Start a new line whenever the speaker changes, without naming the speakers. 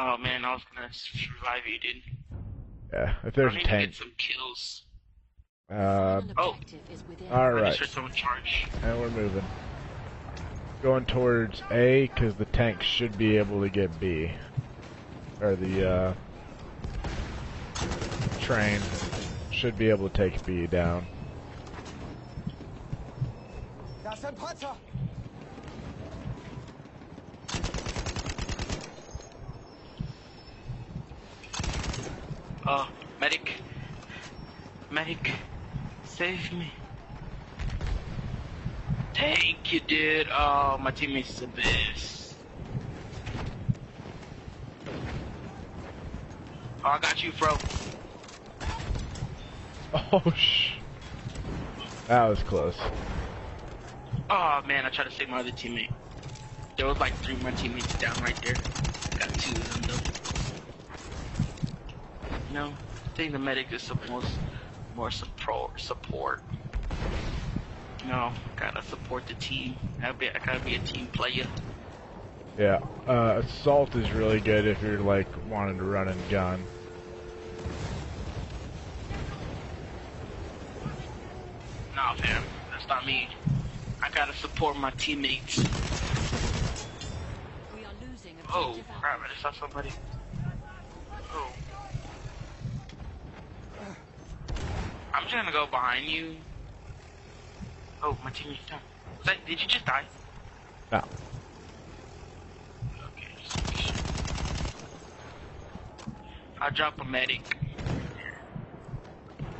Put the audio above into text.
Oh man, I was gonna revive you, dude.
Yeah, if there's
I
a
need to
tank.
get some kills.
Oh,
I
alright.
just heard someone charge.
And we're moving. Going towards A, because the tank should be able to get B. Or the, train should be able to take B down.
Das ein Panzer!
Medic. Medic. Save me. Thank you, dude. Oh, my teammate's the best. Oh, I got you, bro.
Oh, that was close.
Oh, man, I tried to save my other teammate. There was like 3 of my teammates down right there. Got 2 of them, though. You know, I think the medic is supposed more support. You know, gotta support the team. I gotta be a team player.
Yeah, assault is really good if you're like wanting to run and gun.
Nah, fam, that's not me. I gotta support my teammates.
We are losing
Oh, crap, I just saw somebody. Oh. I'm just gonna go behind you. Oh, my teammate's down. Did you just die?
No.
Okay. I'll drop a medic.